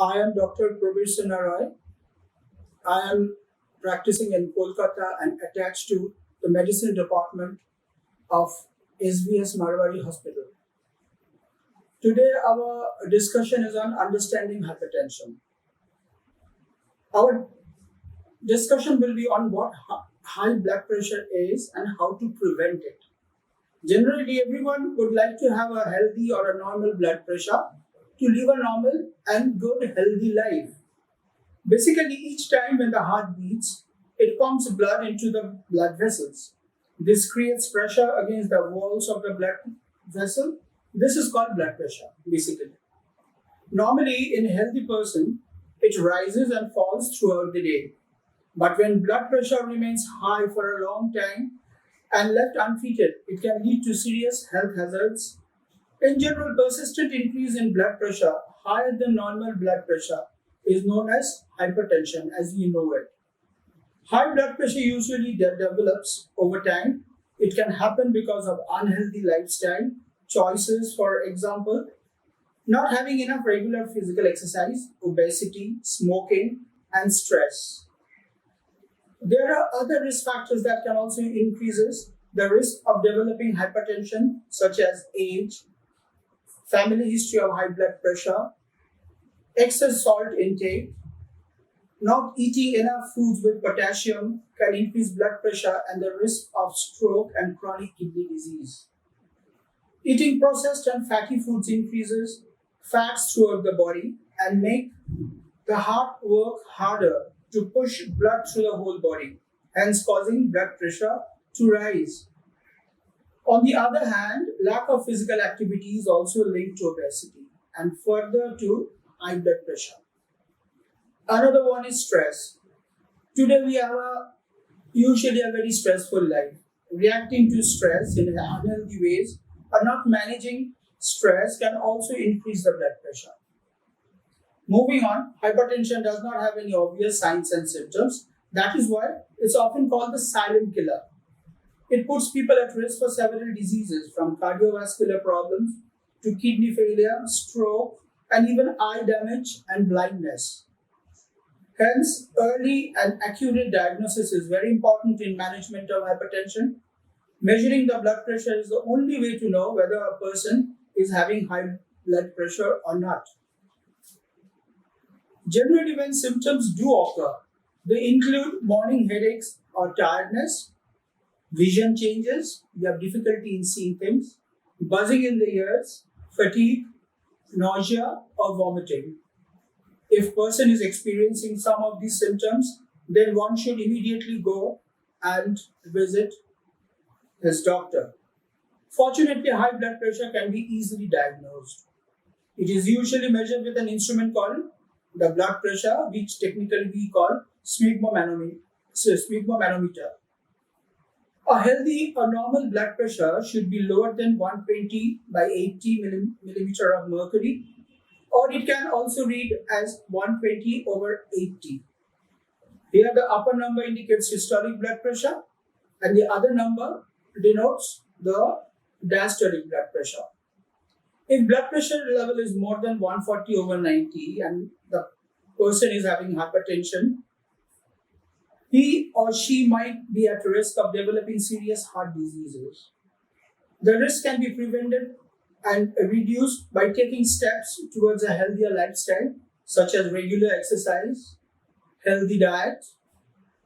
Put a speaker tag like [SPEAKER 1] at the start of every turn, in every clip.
[SPEAKER 1] I am Dr. Probir Sinha. I am practicing in Kolkata and attached to the medicine department of SVS Marwari Hospital. Today, our discussion is on understanding hypertension. Our discussion will be on what high blood pressure is and how to prevent it. Generally, everyone would like to have a healthy or a normal blood pressure to live a normal and good healthy life. Basically, each time when the heart beats, it pumps blood into the blood vessels. This creates pressure against the walls of the blood vessel. This is called blood pressure, basically. Normally, in a healthy person, it rises and falls throughout the day. But when blood pressure remains high for a long time and left untreated, it can lead to serious health hazards. In general, persistent increase in blood pressure higher than normal blood pressure is known as hypertension as we know it. High blood pressure usually develops over time. It can happen because of unhealthy lifestyle choices, for example, not having enough regular physical exercise, obesity, smoking, and stress. There are other risk factors that can also increase the risk of developing hypertension, such as age, family history of high blood pressure, excess salt intake, not eating enough foods with potassium can increase blood pressure and the risk of stroke and chronic kidney disease. Eating processed and fatty foods increases fats throughout the body and make the heart work harder to push blood through the whole body, hence causing blood pressure to rise. On the other hand, lack of physical activity is also linked to obesity and further to high blood pressure. Another one is stress. Today we have usually a very stressful life. Reacting to stress in unhealthy ways or not managing stress can also increase the blood pressure. Moving on, hypertension does not have any obvious signs and symptoms. That is why it's often called the silent killer. It puts people at risk for several diseases from cardiovascular problems to kidney failure, stroke, and even eye damage and blindness. Hence, early and accurate diagnosis is very important in management of hypertension. Measuring the blood pressure is the only way to know whether a person is having high blood pressure or not. Generally, when symptoms do occur, they include morning headaches or tiredness, vision changes, you have difficulty in seeing things, buzzing in the ears, fatigue, nausea, or vomiting. If person is experiencing some of these symptoms, then one should immediately go and visit his doctor. Fortunately, high blood pressure can be easily diagnosed. It is usually measured with an instrument called the blood pressure, which technically we call sphygmomanometer. A healthy or normal blood pressure should be lower than 120 by 80 millimeter of mercury, or it can also read as 120 over 80. Here the upper number indicates systolic blood pressure and the other number denotes the diastolic blood pressure. If blood pressure level is more than 140 over 90 and the person is having hypertension, he or she might be at risk of developing serious heart diseases. The risk can be prevented and reduced by taking steps towards a healthier lifestyle, such as regular exercise, healthy diet,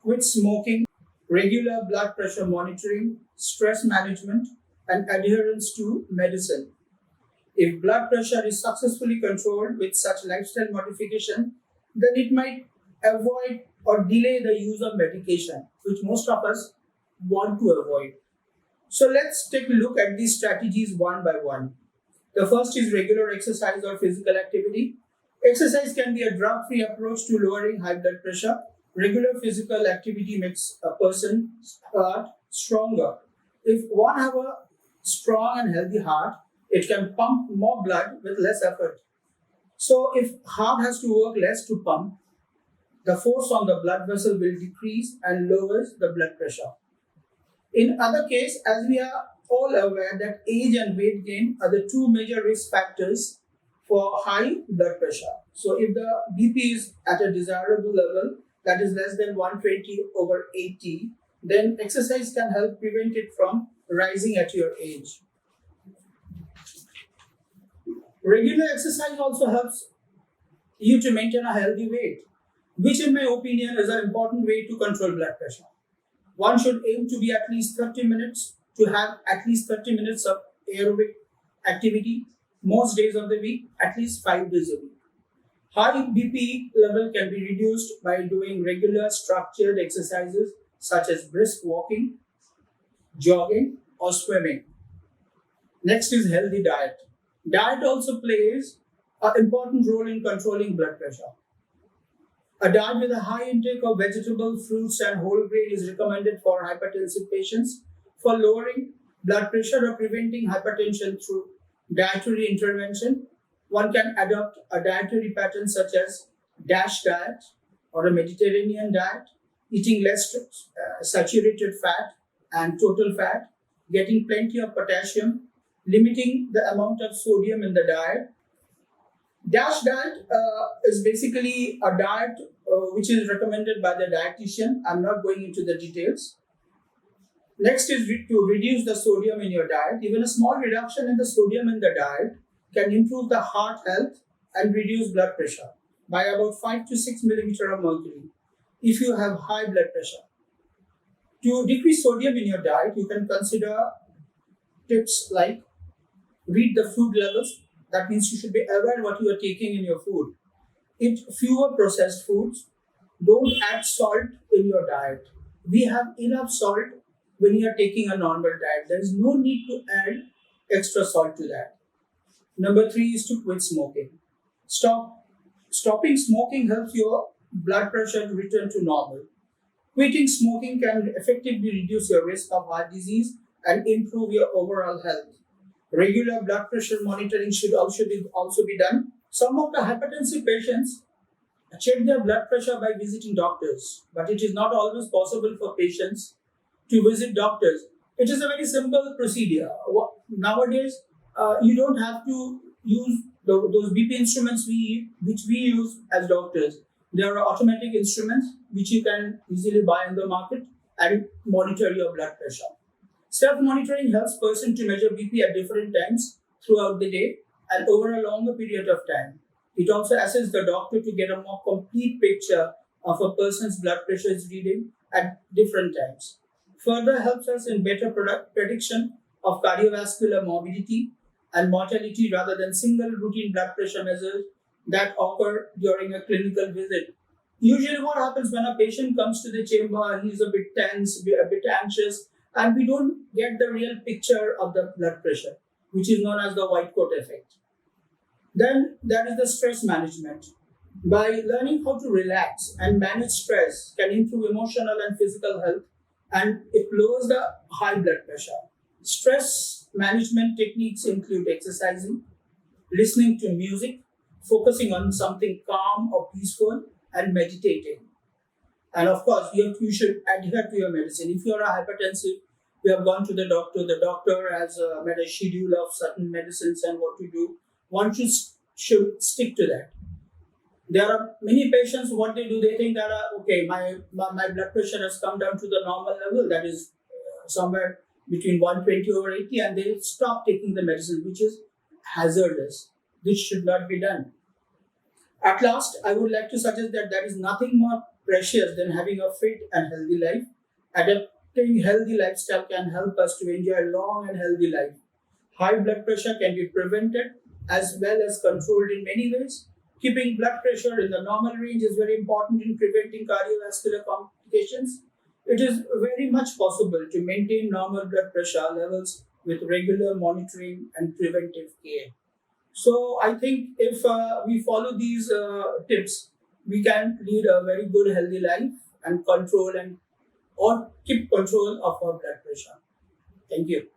[SPEAKER 1] quit smoking, regular blood pressure monitoring, stress management, and adherence to medicine. If blood pressure is successfully controlled with such lifestyle modification, then it might avoid or delay the use of medication, which most of us want to avoid. So let's take a look at these strategies one by one. The first is regular exercise or physical activity. Exercise can be a drug-free approach to lowering high blood pressure. Regular physical activity makes a person's heart stronger. If one has a strong and healthy heart, it can pump more blood with less effort. So if heart has to work less to pump, the force on the blood vessel will decrease and lowers the blood pressure. In other case, as we are all aware that age and weight gain are the two major risk factors for high blood pressure. So if the BP is at a desirable level, that is less than 120/80, then exercise can help prevent it from rising at your age. Regular exercise also helps you to maintain a healthy weight, which in my opinion is an important way to control blood pressure. One should aim to be at least 30 minutes, to have at least 30 minutes of aerobic activity most days of the week, at least 5 days a week. High BP level can be reduced by doing regular structured exercises such as brisk walking, jogging, or swimming. Next is healthy diet. Diet also plays an important role in controlling blood pressure. A diet with a high intake of vegetable, fruits, and whole grain is recommended for hypertensive patients for lowering blood pressure or preventing hypertension through dietary intervention. One can adopt a dietary pattern such as DASH diet or a Mediterranean diet, eating less saturated fat and total fat, getting plenty of potassium, limiting the amount of sodium in the diet. DASH diet is basically a diet which is recommended by the dietitian. I'm not going into the details. Next is to reduce the sodium in your diet. Even a small reduction in the sodium in the diet can improve the heart health and reduce blood pressure by about 5 to 6 millimeter of mercury if you have high blood pressure. To decrease sodium in your diet, you can consider tips like read the food levels. That means you should be aware what you are taking in your food. Eat fewer processed foods. Don't add salt in your diet. We have enough salt when you are taking a normal diet. There is no need to add extra salt to that. Number 3 is to quit smoking. Stopping smoking helps your blood pressure to return to normal. Quitting smoking can effectively reduce your risk of heart disease and improve your overall health. Regular blood pressure monitoring should also be done. Some of the hypertensive patients check their blood pressure by visiting doctors, but it is not always possible for patients to visit doctors. It is a very simple procedure. Nowadays, you don't have to use those BP instruments which we use as doctors. There are automatic instruments which you can easily buy in the market and monitor your blood pressure. Self-monitoring helps person to measure BP at different times throughout the day and over a longer period of time. It also assists the doctor to get a more complete picture of a person's blood pressure reading at different times. Further helps us in better prediction of cardiovascular morbidity and mortality rather than single routine blood pressure measures that occur during a clinical visit. Usually what happens when a patient comes to the chamber, he's a bit tense, a bit anxious, and we don't get the real picture of the blood pressure, which is known as the white coat effect. Then there is the stress management. By learning how to relax and manage stress can improve emotional and physical health, and it lowers the high blood pressure. Stress management techniques include exercising, listening to music, focusing on something calm or peaceful, and meditating. And of course, you should adhere to your medicine. If you are a hypertensive, you have gone to the doctor has made a schedule of certain medicines and what to do. One should stick to that. There are many patients, what they do, they think that, okay, my blood pressure has come down to the normal level, that is somewhere between 120/80, and they stop taking the medicine, which is hazardous. This should not be done. At last, I would like to suggest that there is nothing more precious than having a fit and healthy life. Adapting healthy lifestyle can help us to enjoy a long and healthy life. High blood pressure can be prevented as well as controlled in many ways. Keeping blood pressure in the normal range is very important in preventing cardiovascular complications. It is very much possible to maintain normal blood pressure levels with regular monitoring and preventive care. So I think if we follow these tips, we can lead a very good healthy life and control and or keep control of our blood pressure. Thank you.